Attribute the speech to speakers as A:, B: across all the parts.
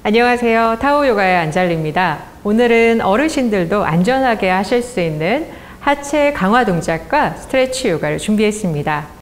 A: 안녕하세요. 타오요가의 안잘리입니다. 오늘은 어르신들도 안전하게 하실 수 있는 하체 강화 동작과 스트레치 요가를 준비했습니다.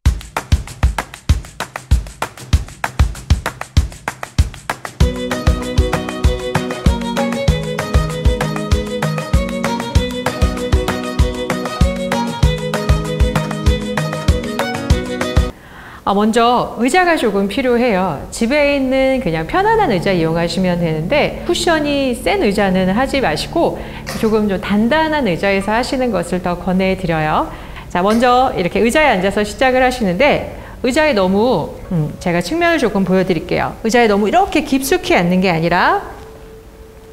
A: 먼저 의자가 조금 필요해요. 집에 있는 그냥 편안한 의자 이용하시면 되는데 쿠션이 센 의자는 하지 마시고 조금 좀 단단한 의자에서 하시는 것을 더 권해드려요. 자, 먼저 이렇게 의자에 앉아서 시작을 하시는데 의자에 너무 제가 측면을 조금 보여드릴게요. 의자에 너무 이렇게 깊숙이 앉는 게 아니라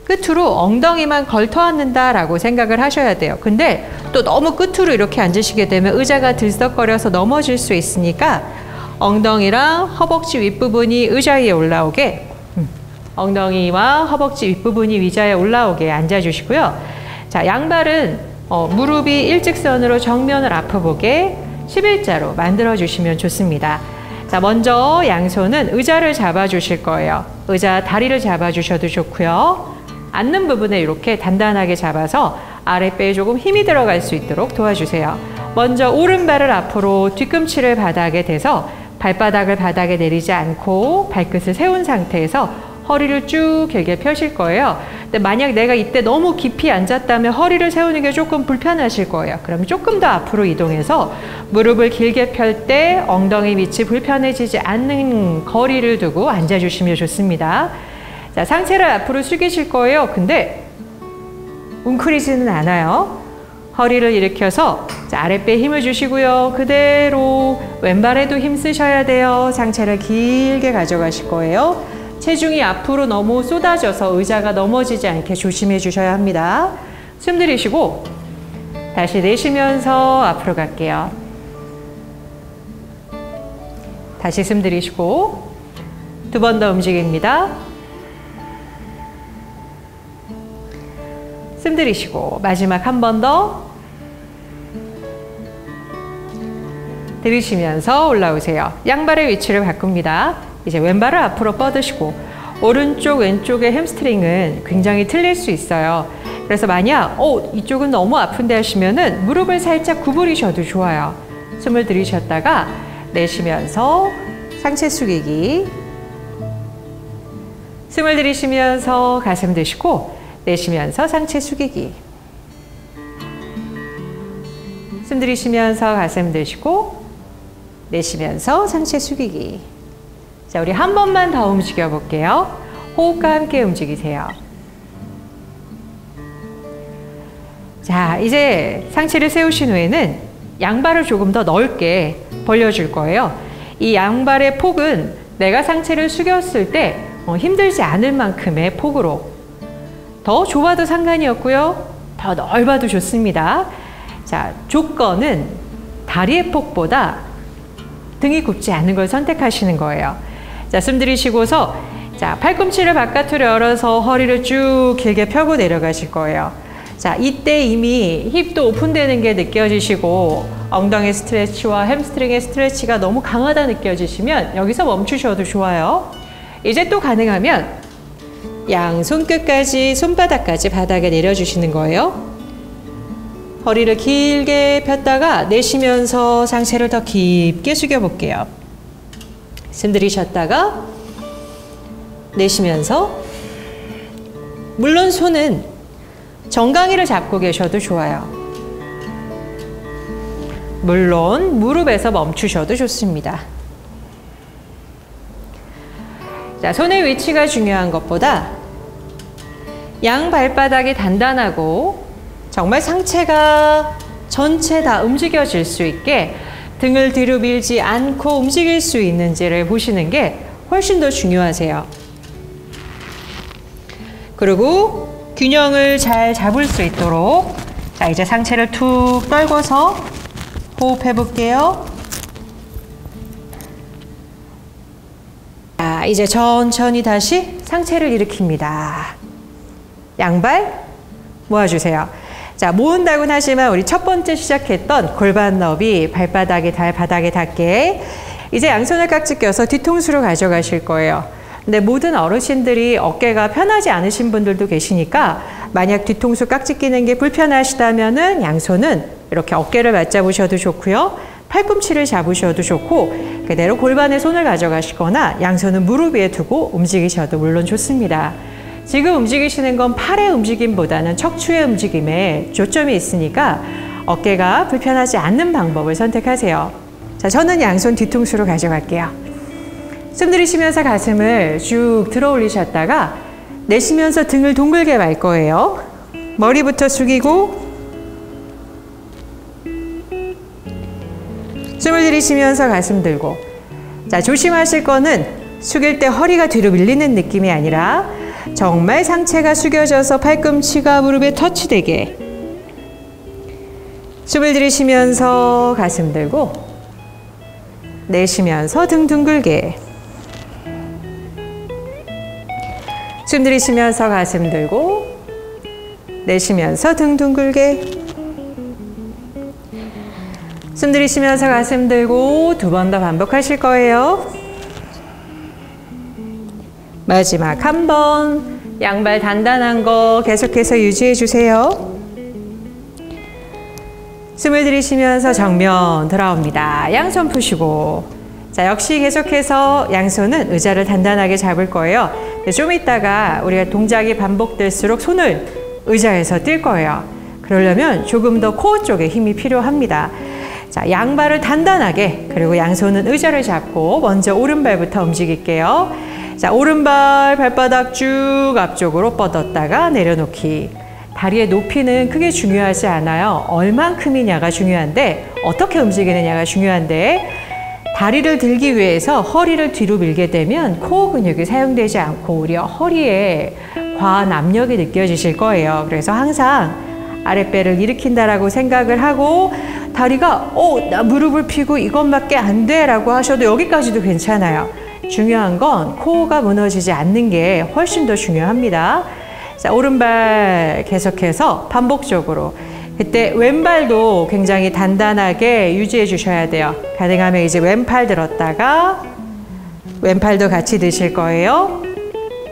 A: 끝으로 엉덩이만 걸터 앉는다라고 생각을 하셔야 돼요. 근데 또 너무 끝으로 이렇게 앉으시게 되면 의자가 들썩거려서 넘어질 수 있으니까 엉덩이랑 허벅지 윗부분이 의자 위에 올라오게 엉덩이와 허벅지 윗부분이 의자에 올라오게 앉아주시고요. 자, 양발은 무릎이 일직선으로 정면을 앞으로 보게 11자로 만들어주시면 좋습니다. 자, 먼저 양손은 의자를 잡아주실 거예요. 의자 다리를 잡아주셔도 좋고요. 앉는 부분에 이렇게 단단하게 잡아서 아랫배에 조금 힘이 들어갈 수 있도록 도와주세요. 먼저 오른발을 앞으로 뒤꿈치를 바닥에 대서 발바닥을 바닥에 내리지 않고 발끝을 세운 상태에서 허리를 쭉 길게 펴실 거예요. 근데 만약 내가 이때 너무 깊이 앉았다면 허리를 세우는 게 조금 불편하실 거예요. 그럼 조금 더 앞으로 이동해서 무릎을 길게 펼 때 엉덩이 밑이 불편해지지 않는 거리를 두고 앉아주시면 좋습니다. 자, 상체를 앞으로 숙이실 거예요. 근데 웅크리지는 않아요. 허리를 일으켜서 아랫배에 힘을 주시고요. 그대로 왼발에도 힘 쓰셔야 돼요. 상체를 길게 가져가실 거예요. 체중이 앞으로 너무 쏟아져서 의자가 넘어지지 않게 조심해 주셔야 합니다. 숨 들이쉬고 다시 내쉬면서 앞으로 갈게요. 다시 숨 들이쉬고 두 번 더 움직입니다. 숨 들이쉬고 마지막 한 번 더 들이쉬면서 올라오세요. 양발의 위치를 바꿉니다. 이제 왼발을 앞으로 뻗으시고 오른쪽 왼쪽의 햄스트링은 굉장히 틀릴 수 있어요. 그래서 만약 이쪽은 너무 아픈데 하시면은 무릎을 살짝 구부리셔도 좋아요. 숨을 들이쉬었다가 내쉬면서 상체 숙이기. 숨을 들이쉬면서 가슴 드시고 내쉬면서 상체 숙이기. 숨 들이쉬면서 가슴 드시고 내쉬면서 상체 숙이기. 자, 우리 한 번만 더 움직여 볼게요. 호흡과 함께 움직이세요. 자, 이제 상체를 세우신 후에는 양발을 조금 더 넓게 벌려줄 거예요. 이 양발의 폭은 내가 상체를 숙였을 때 힘들지 않을 만큼의 폭으로 더 좁아도 상관이 없고요. 더 넓어도 좋습니다. 자, 조건은 다리의 폭보다 등이 굽지 않은 걸 선택하시는 거예요. 자, 숨 들이쉬고서 자, 팔꿈치를 바깥으로 열어서 허리를 쭉 길게 펴고 내려가실 거예요. 자, 이때 이미 힙도 오픈되는 게 느껴지시고 엉덩이 스트레치와 햄스트링의 스트레치가 너무 강하다 느껴지시면 여기서 멈추셔도 좋아요. 이제 또 가능하면 양 손끝까지 손바닥까지 바닥에 내려주시는 거예요. 허리를 길게 폈다가 내쉬면서 상체를 더 깊게 숙여 볼게요. 숨 들이쉬었다가 내쉬면서 물론 손은 정강이를 잡고 계셔도 좋아요. 물론 무릎에서 멈추셔도 좋습니다. 자, 손의 위치가 중요한 것보다 양 발바닥이 단단하고 정말 상체가 전체 다 움직여질 수 있게 등을 뒤로 밀지 않고 움직일 수 있는지를 보시는 게 훨씬 더 중요하세요. 그리고 균형을 잘 잡을 수 있도록 자, 이제 상체를 툭 떨궈서 호흡해 볼게요. 자, 이제 천천히 다시 상체를 일으킵니다. 양발 모아주세요. 자, 모은다고는 하지만 우리 첫 번째 시작했던 골반 너비, 발바닥이 바닥에 닿게 이제 양손을 깍지 껴서 뒤통수로 가져가실 거예요. 근데 모든 어르신들이 어깨가 편하지 않으신 분들도 계시니까 만약 뒤통수 깍지 끼는 게 불편하시다면은 양손은 이렇게 어깨를 맞잡으셔도 좋고요. 팔꿈치를 잡으셔도 좋고 그대로 골반에 손을 가져가시거나 양손은 무릎 위에 두고 움직이셔도 물론 좋습니다. 지금 움직이시는 건 팔의 움직임보다는 척추의 움직임에 초점이 있으니까 어깨가 불편하지 않는 방법을 선택하세요. 자, 저는 양손 뒤통수로 가져갈게요. 숨 들이쉬면서 가슴을 쭉 들어 올리셨다가 내쉬면서 등을 둥글게 말 거예요. 머리부터 숙이고 숨을 들이쉬면서 가슴 들고. 자, 조심하실 거는 숙일 때 허리가 뒤로 밀리는 느낌이 아니라 정말 상체가 숙여져서 팔꿈치가 무릎에 터치되게. 숨을 들이쉬면서 가슴 들고 내쉬면서 등 둥글게. 숨 들이쉬면서 가슴 들고 내쉬면서 등 둥글게. 숨 들이쉬면서 가슴 들고 두 번 더 반복하실 거예요. 마지막 한 번. 양발 단단한 거 계속해서 유지해 주세요. 숨을 들이쉬면서 정면 돌아옵니다. 양손 푸시고. 자, 역시 계속해서 양손은 의자를 단단하게 잡을 거예요. 좀 이따가 우리가 동작이 반복될수록 손을 의자에서 뛸 거예요. 그러려면 조금 더 코어 쪽에 힘이 필요합니다. 자, 양발을 단단하게, 그리고 양손은 의자를 잡고 먼저 오른발부터 움직일게요. 자, 오른발 발바닥 쭉 앞쪽으로 뻗었다가 내려놓기. 다리의 높이는 크게 중요하지 않아요. 얼만큼이냐가 중요한데, 어떻게 움직이느냐가 중요한데, 다리를 들기 위해서 허리를 뒤로 밀게 되면 코어 근육이 사용되지 않고 오히려 허리에 과한 압력이 느껴지실 거예요. 그래서 항상 아랫배를 일으킨다라고 생각을 하고 다리가 나 무릎을 펴고 이것밖에 안 돼 라고 하셔도 여기까지도 괜찮아요. 중요한 건 코어가 무너지지 않는 게 훨씬 더 중요합니다. 자, 오른발 계속해서 반복적으로. 그때 왼발도 굉장히 단단하게 유지해 주셔야 돼요. 가능하면 이제 왼팔 들었다가 왼팔도 같이 드실 거예요.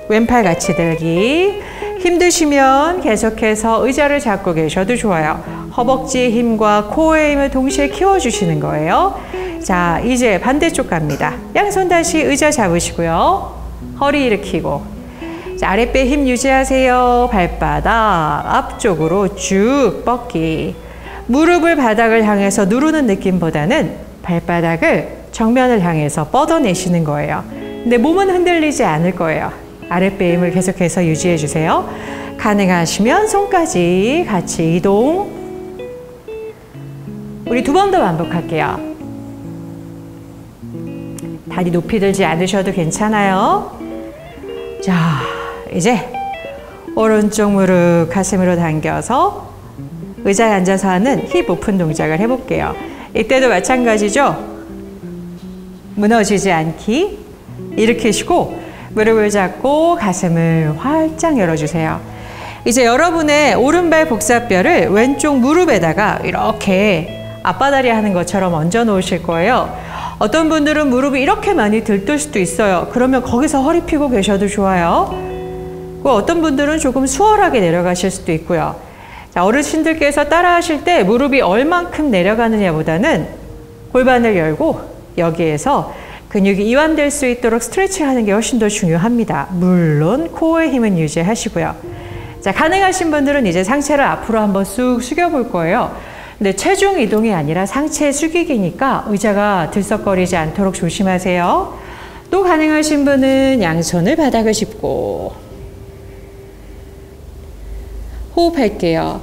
A: 왼팔 같이 들기. 힘드시면 계속해서 의자를 잡고 계셔도 좋아요. 허벅지의 힘과 코어의 힘을 동시에 키워주시는 거예요. 자, 이제 반대쪽 갑니다. 양손 다시 의자 잡으시고요. 허리 일으키고. 자, 아랫배 힘 유지하세요. 발바닥 앞쪽으로 쭉 뻗기. 무릎을 바닥을 향해서 누르는 느낌보다는 발바닥을 정면을 향해서 뻗어내시는 거예요. 근데 몸은 흔들리지 않을 거예요. 아랫배 힘을 계속해서 유지해 주세요. 가능하시면 손까지 같이 이동. 우리 두 번 더 반복할게요. 다리 높이 들지 않으셔도 괜찮아요. 자, 이제 오른쪽 무릎 가슴으로 당겨서 의자에 앉아서 하는 힙 오픈 동작을 해볼게요. 이때도 마찬가지죠. 무너지지 않기. 일으키시고 무릎을 잡고 가슴을 활짝 열어주세요. 이제 여러분의 오른발 복사뼈를 왼쪽 무릎에다가 이렇게 앞바다리 하는 것처럼 얹어 놓으실 거예요. 어떤 분들은 무릎이 이렇게 많이 들뜰 수도 있어요. 그러면 거기서 허리 펴고 계셔도 좋아요. 어떤 분들은 조금 수월하게 내려가실 수도 있고요. 자, 어르신들께서 따라 하실 때 무릎이 얼만큼 내려가느냐보다는 골반을 열고 여기에서 근육이 이완될 수 있도록 스트레칭 하는 게 훨씬 더 중요합니다. 물론 코어의 힘은 유지하시고요. 자, 가능하신 분들은 이제 상체를 앞으로 한번 쑥 숙여 볼 거예요. 근데 체중 이동이 아니라 상체 숙이기니까 의자가 들썩거리지 않도록 조심하세요. 또 가능하신 분은 양손을 바닥을 짚고 호흡할게요.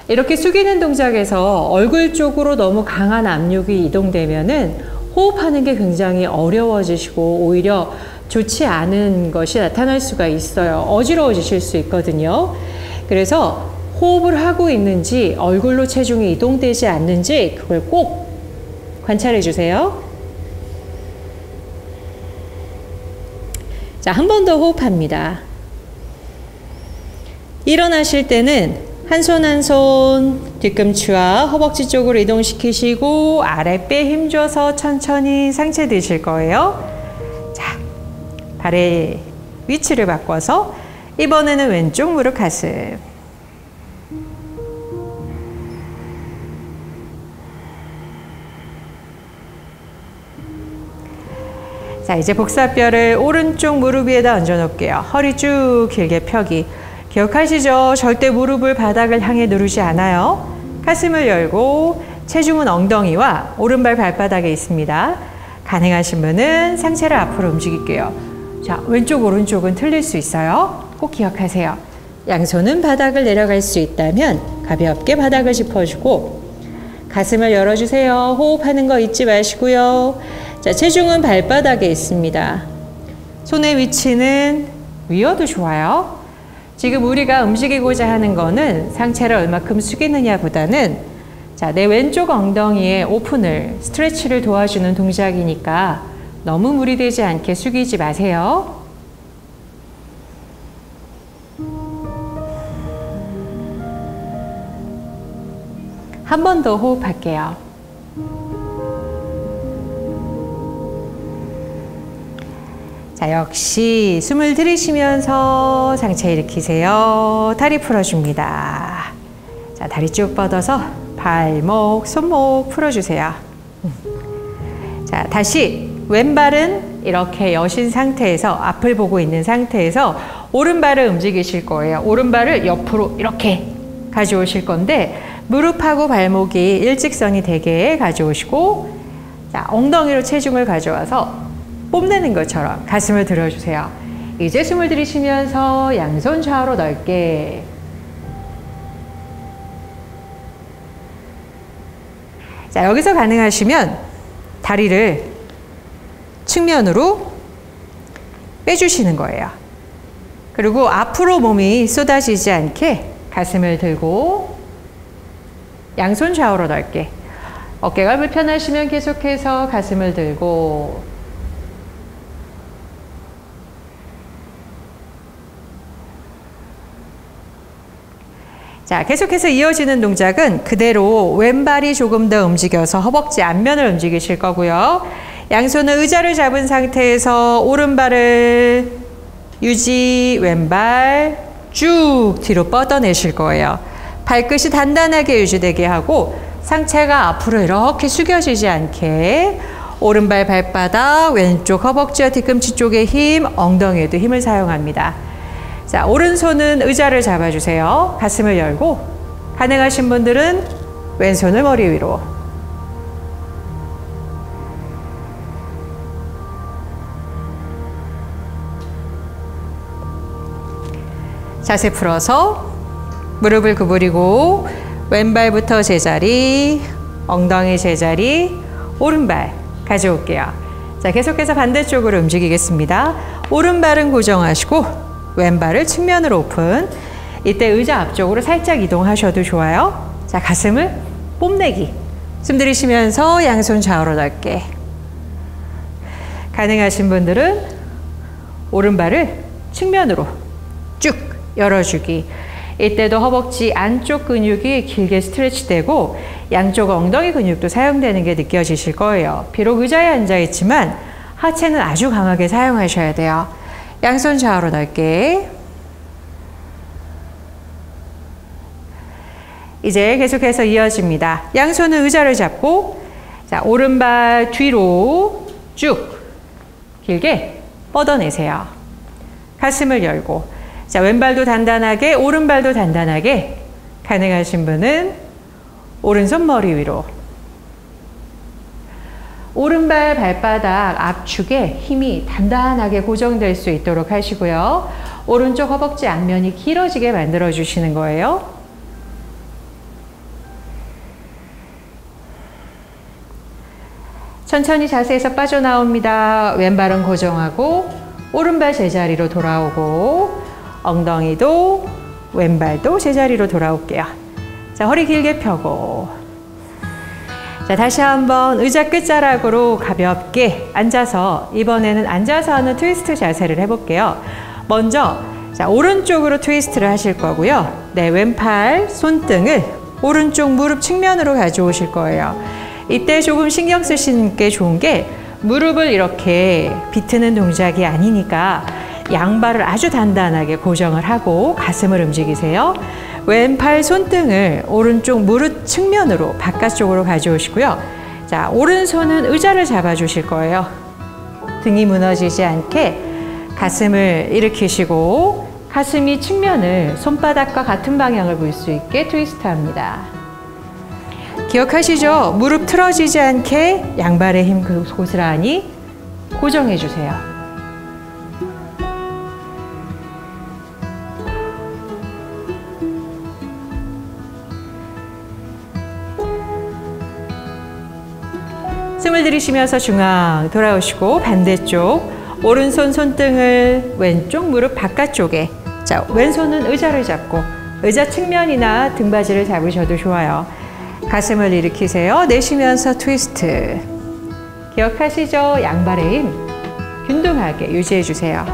A: 이렇게 숙이는 동작에서 얼굴 쪽으로 너무 강한 압력이 이동되면은 호흡하는 게 굉장히 어려워지시고 오히려 좋지 않은 것이 나타날 수가 있어요. 어지러워지실 수 있거든요. 그래서 호흡을 하고 있는지 얼굴로 체중이 이동되지 않는지 그걸 꼭 관찰해 주세요. 자, 한 번 더 호흡합니다. 일어나실 때는 한 손 한 손 뒤꿈치와 허벅지 쪽으로 이동시키시고 아랫배 힘줘서 천천히 상체 드실 거예요. 자, 발에 위치를 바꿔서 이번에는 왼쪽 무릎 가슴. 자, 이제 복사뼈를 오른쪽 무릎 위에다 얹어 놓을게요. 허리 쭉 길게 펴기. 기억하시죠? 절대 무릎을 바닥을 향해 누르지 않아요. 가슴을 열고 체중은 엉덩이와 오른발 발바닥에 있습니다. 가능하신 분은 상체를 앞으로 움직일게요. 자, 왼쪽 오른쪽은 틀릴 수 있어요. 꼭 기억하세요. 양손은 바닥을 내려갈 수 있다면 가볍게 바닥을 짚어주고 가슴을 열어주세요. 호흡하는 거 잊지 마시고요. 자, 체중은 발바닥에 있습니다. 손의 위치는 위어도 좋아요. 지금 우리가 움직이고자 하는 거는 상체를 얼마큼 숙이느냐 보다는 자, 내 왼쪽 엉덩이에 오픈을, 스트레치를 도와주는 동작이니까 너무 무리되지 않게 숙이지 마세요. 한 번 더 호흡할게요. 자, 역시 숨을 들이쉬면서 상체 일으키세요. 다리 풀어줍니다. 자, 다리 쭉 뻗어서 발목, 손목 풀어주세요. 자, 다시 왼발은 이렇게 여신 상태에서 앞을 보고 있는 상태에서 오른발을 움직이실 거예요. 오른발을 옆으로 이렇게 가져오실 건데 무릎하고 발목이 일직선이 되게 가져오시고 자, 엉덩이로 체중을 가져와서 뽐내는 것처럼 가슴을 들어주세요. 이제 숨을 들이쉬면서 양손 좌우로 넓게. 자, 여기서 가능하시면 다리를 측면으로 빼주시는 거예요. 그리고 앞으로 몸이 쏟아지지 않게 가슴을 들고 양손 좌우로 넓게. 어깨가 불편하시면 계속해서 가슴을 들고 자, 계속해서 이어지는 동작은 그대로 왼발이 조금 더 움직여서 허벅지 앞면을 움직이실 거고요. 양손은 의자를 잡은 상태에서 오른발을 유지, 왼발 쭉 뒤로 뻗어내실 거예요. 발끝이 단단하게 유지되게 하고 상체가 앞으로 이렇게 숙여지지 않게 오른발 발바닥, 왼쪽 허벅지와 뒤꿈치 쪽에 힘, 엉덩이에도 힘을 사용합니다. 자, 오른손은 의자를 잡아주세요. 가슴을 열고 가능하신 분들은 왼손을 머리 위로. 자세 풀어서 무릎을 구부리고 왼발부터 제자리, 엉덩이 제자리, 오른발 가져올게요. 자, 계속해서 반대쪽으로 움직이겠습니다. 오른발은 고정하시고 왼발을 측면으로 오픈. 이때 의자 앞쪽으로 살짝 이동하셔도 좋아요. 자, 가슴을 뽐내기. 숨 들이쉬면서 양손 좌우로 넓게. 가능하신 분들은 오른발을 측면으로 쭉 열어주기. 이때도 허벅지 안쪽 근육이 길게 스트레치되고 양쪽 엉덩이 근육도 사용되는 게 느껴지실 거예요. 비록 의자에 앉아 있지만 하체는 아주 강하게 사용하셔야 돼요. 양손 좌우로 넓게. 이제 계속해서 이어집니다. 양손은 의자를 잡고 자, 오른발 뒤로 쭉 길게 뻗어내세요. 가슴을 열고 자, 왼발도 단단하게 오른발도 단단하게. 가능하신 분은 오른손 머리 위로. 오른발 발바닥 압축에 힘이 단단하게 고정될 수 있도록 하시고요. 오른쪽 허벅지 앞면이 길어지게 만들어 주시는 거예요. 천천히 자세에서 빠져나옵니다. 왼발은 고정하고 오른발 제자리로 돌아오고 엉덩이도 왼발도 제자리로 돌아올게요. 자, 허리 길게 펴고 자, 다시 한번 의자 끝자락으로 가볍게 앉아서 이번에는 앉아서 하는 트위스트 자세를 해볼게요. 먼저 자, 오른쪽으로 트위스트를 하실 거고요. 네, 왼팔 손등을 오른쪽 무릎 측면으로 가져오실 거예요. 이때 조금 신경 쓰시는 게 좋은 게 무릎을 이렇게 비트는 동작이 아니니까 양발을 아주 단단하게 고정을 하고 가슴을 움직이세요. 왼팔 손등을 오른쪽 무릎 측면으로 바깥쪽으로 가져오시고요. 자, 오른손은 의자를 잡아주실 거예요. 등이 무너지지 않게 가슴을 일으키시고 가슴이 측면을 손바닥과 같은 방향을 볼 수 있게 트위스트합니다. 기억하시죠? 무릎 틀어지지 않게 양발의 힘 고스란히 고정해 주세요. 숨을 들이쉬면서 중앙 돌아오시고 반대쪽 오른손 손등을 왼쪽 무릎 바깥쪽에, 자, 왼손은 의자를 잡고 의자 측면이나 등받이를 잡으셔도 좋아요. 가슴을 일으키세요. 내쉬면서 트위스트. 기억하시죠? 양발의 힘 균등하게 유지해 주세요.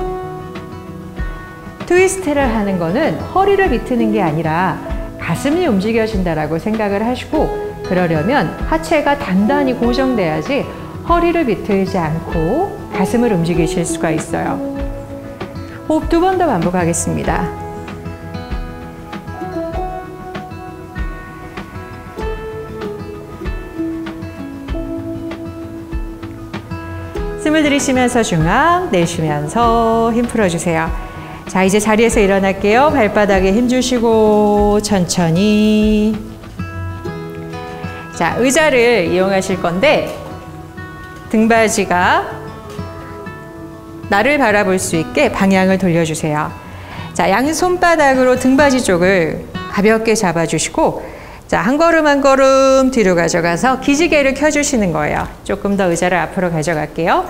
A: 트위스트를 하는 거는 허리를 비트는 게 아니라 가슴이 움직여진다라고 생각을 하시고, 그러려면 하체가 단단히 고정돼야지 허리를 비틀지 않고 가슴을 움직이실 수가 있어요. 호흡 2번 더 반복하겠습니다. 숨을 들이쉬면서 중앙, 내쉬면서 힘 풀어주세요. 자, 이제 자리에서 일어날게요. 발바닥에 힘 주시고 천천히. 자, 의자를 이용하실 건데 등받이가 나를 바라볼 수 있게 방향을 돌려주세요. 자, 양손바닥으로 등받이 쪽을 가볍게 잡아주시고, 자, 한 걸음 한 걸음 뒤로 가져가서 기지개를 켜주시는 거예요. 조금 더 의자를 앞으로 가져갈게요.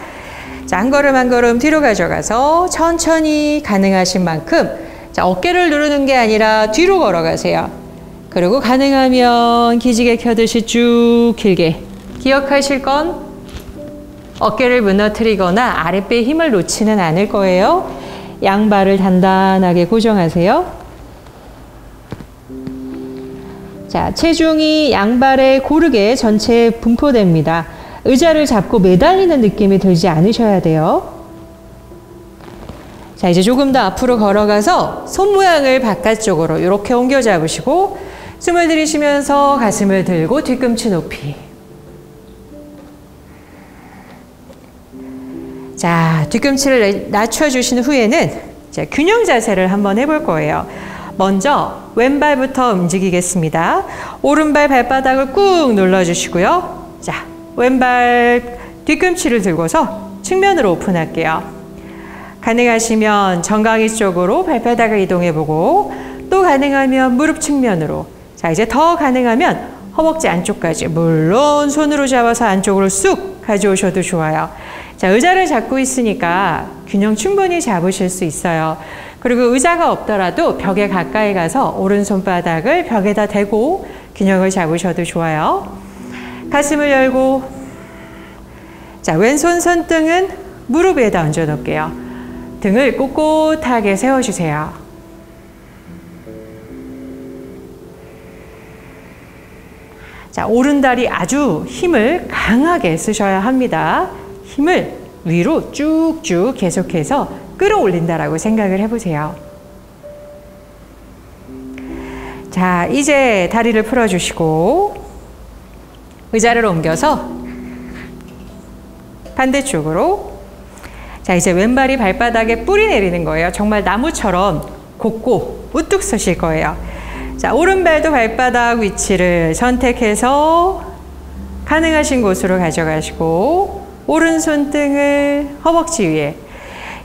A: 자, 한 걸음 한 걸음 뒤로 가져가서 천천히 가능하신 만큼, 자, 어깨를 누르는 게 아니라 뒤로 걸어가세요. 그리고 가능하면 기지개 켜듯이 쭉 길게. 기억하실 건 어깨를 무너뜨리거나 아랫배에 힘을 놓지는 않을 거예요. 양발을 단단하게 고정하세요. 자, 체중이 양발에 고르게 전체에 분포됩니다. 의자를 잡고 매달리는 느낌이 들지 않으셔야 돼요. 자, 이제 조금 더 앞으로 걸어가서 손 모양을 바깥쪽으로 이렇게 옮겨 잡으시고 숨을 들이쉬면서 가슴을 들고 뒤꿈치 높이. 자, 뒤꿈치를 낮춰주신 후에는 자, 균형 자세를 한번 해볼 거예요. 먼저 왼발부터 움직이겠습니다. 오른발 발바닥을 꾹 눌러주시고요. 자, 왼발 뒤꿈치를 들고서 측면으로 오픈할게요. 가능하시면 정강이 쪽으로 발바닥을 이동해보고, 또 가능하면 무릎 측면으로. 자, 이제 더 가능하면 허벅지 안쪽까지, 물론 손으로 잡아서 안쪽으로 쑥 가져오셔도 좋아요. 자, 의자를 잡고 있으니까 균형 충분히 잡으실 수 있어요. 그리고 의자가 없더라도 벽에 가까이 가서 오른손바닥을 벽에다 대고 균형을 잡으셔도 좋아요. 가슴을 열고, 자, 왼손 손등은 무릎 위에다 얹어 놓을게요. 등을 꼿꼿하게 세워주세요. 자, 오른다리 아주 힘을 강하게 쓰셔야 합니다. 힘을 위로 쭉쭉 계속해서 끌어올린다라고 생각을 해보세요. 자, 이제 다리를 풀어주시고 의자를 옮겨서 반대쪽으로. 자, 이제 왼발이 발바닥에 뿌리 내리는 거예요. 정말 나무처럼 곧고 우뚝 서실 거예요. 자, 오른발도 발바닥 위치를 선택해서 가능하신 곳으로 가져가시고 오른손등을 허벅지 위에.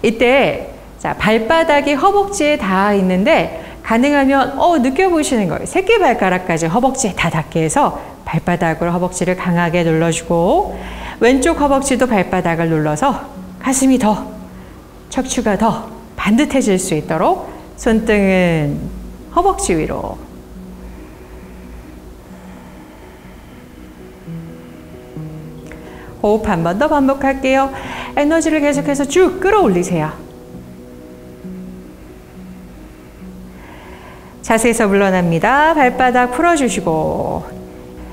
A: 이때 자, 발바닥이 허벅지에 닿아 있는데 가능하면 느껴보시는 거예요. 새끼발가락까지 허벅지에 다 닿게 해서 발바닥으로 허벅지를 강하게 눌러주고, 왼쪽 허벅지도 발바닥을 눌러서 가슴이 더, 척추가 더 반듯해질 수 있도록 손등은 허벅지 위로. 호흡 한 번 더 반복할게요. 에너지를 계속해서 쭉 끌어올리세요. 자세에서 물러납니다. 발바닥 풀어주시고.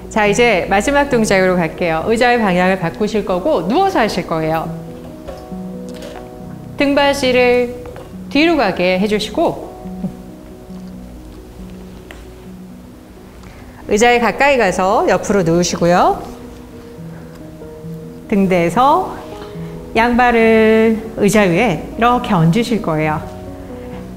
A: 자, 이제 마지막 동작으로 갈게요. 의자의 방향을 바꾸실 거고 누워서 하실 거예요. 등받이를 뒤로 가게 해주시고 의자에 가까이 가서 옆으로 누우시고요. 등대에서 양발을 의자 위에 이렇게 얹으실 거예요.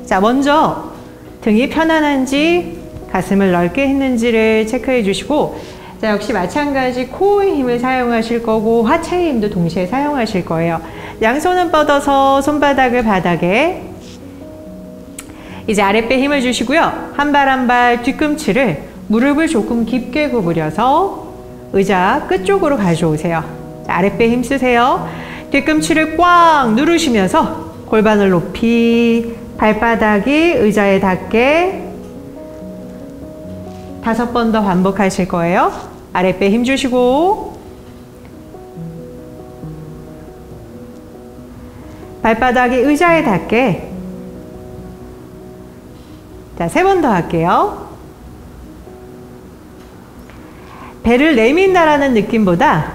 A: 자, 먼저 등이 편안한지 가슴을 넓게 했는지를 체크해 주시고, 자, 역시 마찬가지 코어의 힘을 사용하실 거고 하체의 힘도 동시에 사용하실 거예요. 양손은 뻗어서 손바닥을 바닥에, 이제 아랫배 힘을 주시고요. 한 발 한 발 뒤꿈치를 무릎을 조금 깊게 구부려서 의자 끝쪽으로 가져오세요. 자, 아랫배 힘 쓰세요. 뒤꿈치를 꽉 누르시면서 골반을 높이, 발바닥이 의자에 닿게 5번 더 반복하실 거예요. 아랫배 힘 주시고 발바닥이 의자에 닿게. 자, 3번 더 할게요. 배를 내민다라는 느낌보다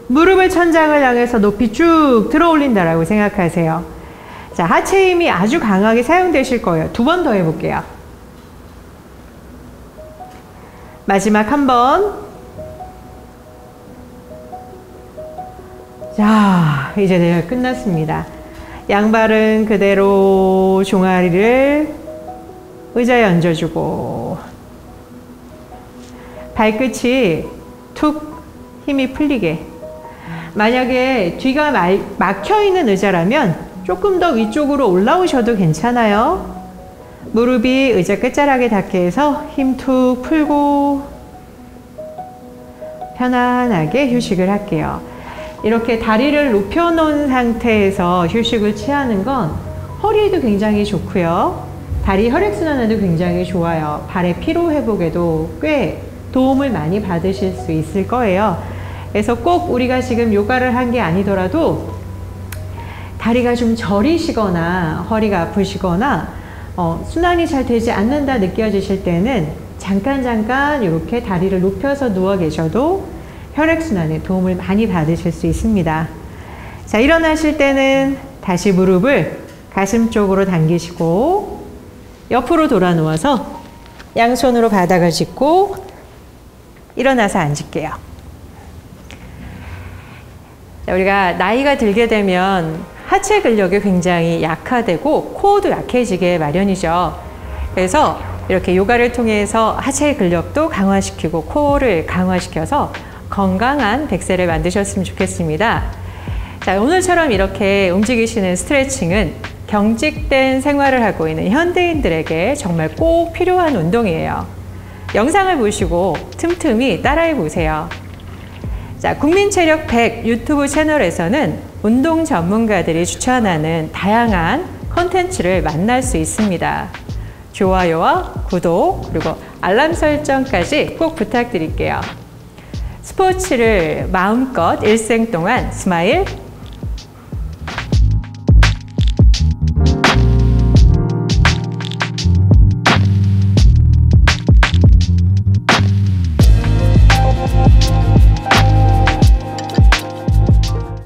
A: 무릎을 천장을 향해서 높이 쭉 들어 올린다라고 생각하세요. 자, 하체 힘이 아주 강하게 사용되실 거예요. 2번 더 해볼게요. 마지막 한 번. 자, 이제 내가 끝났습니다. 양발은 그대로 종아리를 의자에 얹어주고 발끝이 툭 힘이 풀리게. 만약에 뒤가 막혀있는 의자라면 조금 더 위쪽으로 올라오셔도 괜찮아요. 무릎이 의자 끝자락에 닿게 해서 힘 툭 풀고 편안하게 휴식을 할게요. 이렇게 다리를 높여 놓은 상태에서 휴식을 취하는 건 허리에도 굉장히 좋고요. 다리 혈액순환에도 굉장히 좋아요. 발의 피로 회복에도 꽤 도움을 많이 받으실 수 있을 거예요. 그래서 꼭 우리가 지금 요가를 한 게 아니더라도 다리가 좀 저리시거나 허리가 아프시거나 순환이 잘 되지 않는다 느껴지실 때는 잠깐 이렇게 다리를 높여서 누워 계셔도 혈액순환에 도움을 많이 받으실 수 있습니다. 자, 일어나실 때는 다시 무릎을 가슴 쪽으로 당기시고 옆으로 돌아 누워서 양손으로 바닥을 짚고 일어나서 앉을게요. 자, 우리가 나이가 들게 되면 하체 근력이 굉장히 약화되고 코어도 약해지게 마련이죠. 그래서 이렇게 요가를 통해서 하체 근력도 강화시키고 코어를 강화시켜서 건강한 100세를 만드셨으면 좋겠습니다. 자, 오늘처럼 이렇게 움직이시는 스트레칭은 경직된 생활을 하고 있는 현대인들에게 정말 꼭 필요한 운동이에요. 영상을 보시고 틈틈이 따라해 보세요. 자, 국민체력 100 유튜브 채널에서는 운동 전문가들이 추천하는 다양한 컨텐츠를 만날 수 있습니다. 좋아요와 구독 그리고 알람 설정까지 꼭 부탁드릴게요. 스포츠를 마음껏 일생 동안 스마일